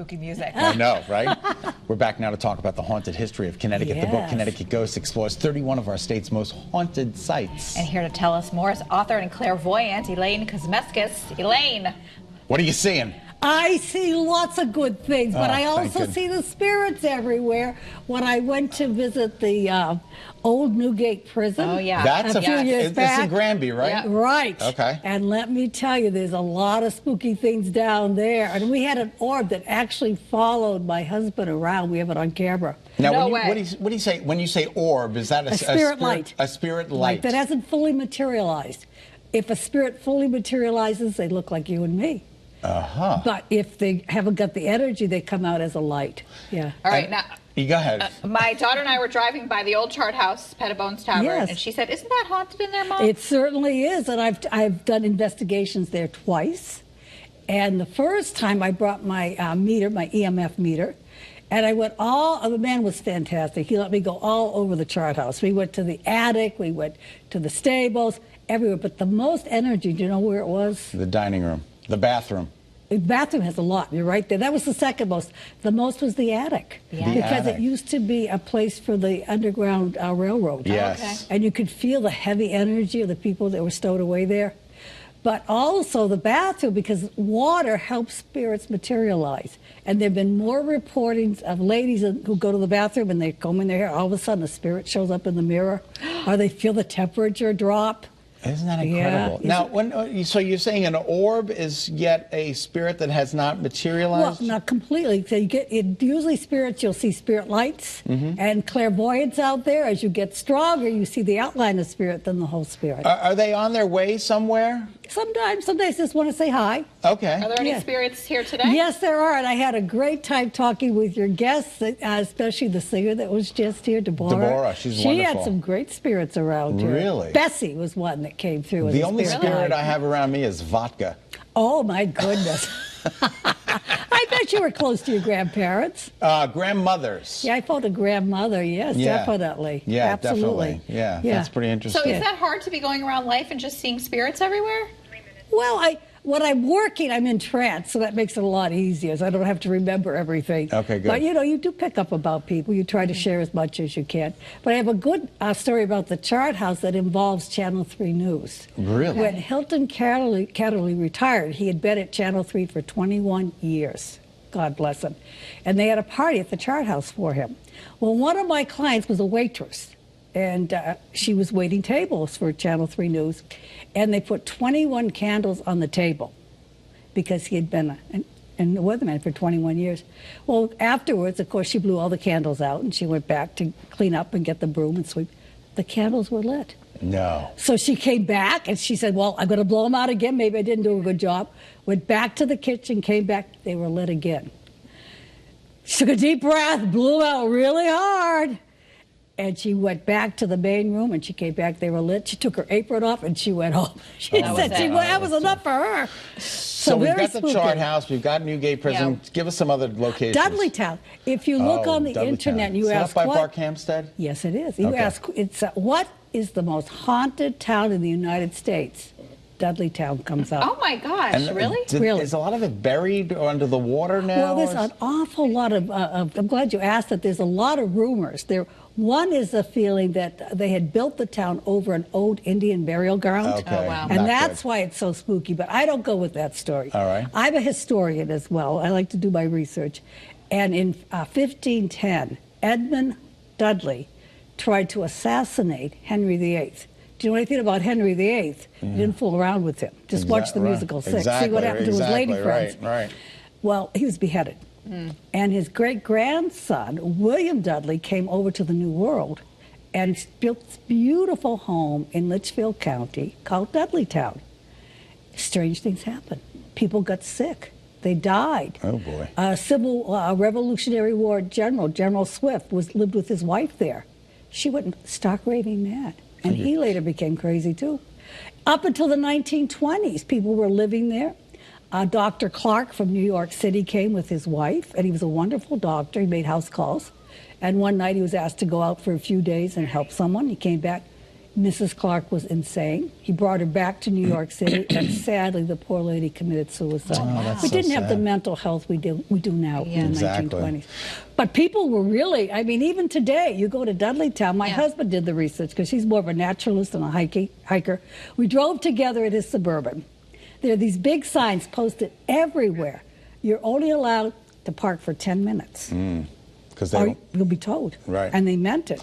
spooky music. I know, right? We're back now to talk about the haunted history of Connecticut. Yes. The book Connecticut Ghosts explores 31 of our state's most haunted sites. And here to tell us more is author and clairvoyant Elaine Kuzmeskus. Elaine. What are you seeing? I see lots of good things, but I also see the spirits everywhere. When I went to visit the old Newgate prison, that's a few years back. It's in Granby, right? Yeah. Right. Okay. And let me tell you, there's a lot of spooky things down there. And we had an orb that actually followed my husband around. We have it on camera. Now, what do you say when you say orb? Is that a spirit light? A spirit light that hasn't fully materialized. If a spirit fully materializes, they look like you and me. But if they haven't got the energy, they come out as a light. Yeah. All right, now. You go ahead. My daughter and I were driving by the old Chart House, Pettibones Tavern, and she said, "Isn't that haunted in there, Mom?" It certainly is, and I've done investigations there twice. And the first time I brought my meter, my EMF meter, and I went the man was fantastic. He let me go all over the Chart House. We went to the attic, we went to the stables, everywhere. But the most energy, do you know where it was? The dining room. The bathroom. The bathroom has a lot. You're right there. That was the second most. The most was the attic. Yeah. Because it used to be a place for the Underground Railroad. Yes. Okay. And you could feel the heavy energy of the people that were stowed away there. But also the bathroom, because water helps spirits materialize. And there have been more reportings of ladies who go to the bathroom and they comb in their hair. All of a sudden, a spirit shows up in the mirror, or they feel the temperature drop. Isn't that incredible? Yeah. Now, so you're saying an orb is yet a spirit that has not materialized? Well, not completely. So usually spirits, you'll see spirit lights and clairvoyance out there. As you get stronger, you see the outline of spirit than the whole spirit. Are they on their way somewhere? Sometimes just want to say hi. Okay. Are there any spirits here today? Yes, there are, and I had a great time talking with your guests, especially the singer that was just here, Deborah. Deborah, she's wonderful. She had some great spirits around her. Really? Bessie was one that came through. The only spirit I have around me is vodka. Oh, my goodness. I bet you were close to your grandparents. Grandmothers. Yeah, I felt a grandmother, yes, definitely. Yeah, absolutely. Definitely. Yeah, that's pretty interesting. So is that hard to be going around life and just seeing spirits everywhere? Well, when I'm working, I'm in trance, so that makes it a lot easier, so I don't have to remember everything. Okay, good. But, you do pick up about people. You try to share as much as you can. But I have a good story about the Chart House that involves Channel 3 News. Really? When Hilton Catterley retired, he had been at Channel 3 for 21 years. God bless him. And they had a party at the Chart House for him. Well, one of my clients was a waitress. And she was waiting tables for Channel 3 News. And they put 21 candles on the table because he had been a weatherman for 21 years. Well, afterwards, of course, she blew all the candles out and she went back to clean up and get the broom and sweep. The candles were lit. No. So she came back and she said, well, I'm going to blow them out again. Maybe I didn't do a good job. Went back to the kitchen, came back. They were lit again. She took a deep breath, blew them out really hard. And she went back to the main room, and she came back. They were lit. She took her apron off, and she went home. She said that was enough for her. So we've got the Chart House. We've got Newgate Prison. Yeah. Give us some other locations. Dudleytown. If you look on the internet, and you ask up by Park Hampstead? Yes, it is. You ask, what is the most haunted town in the United States? Dudleytown comes up. Oh, my gosh, really? Really? Is a lot of it buried or under the water now? Well, there's an awful lot of, I'm glad you asked that. There's a lot of rumors. One is the feeling that they had built the town over an old Indian burial ground. Okay. Oh, wow. And that's why it's so spooky, but I don't go with that story. All right. I'm a historian as well. I like to do my research. And in 1510, Edmund Dudley tried to assassinate Henry VIII. Do you know anything about Henry VIII? He didn't fool around with him. Just watch the musical Six. See what happened to his lady friends. Right. Well, he was beheaded. And his great-grandson, William Dudley, came over to the New World and built this beautiful home in Litchfield County called Dudleytown. Strange things happened. People got sick. They died. Oh, boy. A Revolutionary War general, General Swift, lived with his wife there. She went stark raving mad. And he later became crazy, too. Up until the 1920s, people were living there. Dr. Clark from New York City came with his wife, and he was a wonderful doctor. He made house calls. And one night he was asked to go out for a few days and help someone. He came back. Mrs. Clark was insane. He brought her back to New York City, and sadly, the poor lady committed suicide. Oh, that's we so didn't have the sad. mental health we do now in the Exactly. 1920s. But people were really, I mean, even today, you go to Dudleytown. My husband did the research because he's more of a naturalist than a hiker. We drove together at his Suburban. There are these big signs posted everywhere. You're only allowed to park for 10 minutes. Because Or you'll be towed. Right. And they meant it.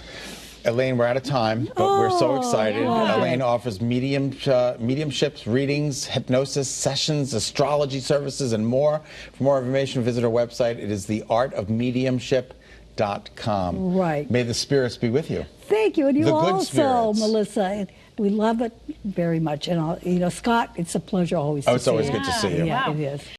Elaine, we're out of time, but we're so excited. wow. Elaine offers mediumships, readings, hypnosis, sessions, astrology services, and more. For more information, visit her website. It is theartofmediumship.com. Right. May the spirits be with you. Thank you. And you The good also, spirits. Melissa. We love it very much. And, Scott, it's a pleasure always to see It's always you. good to see you. Yeah, Wow. it is.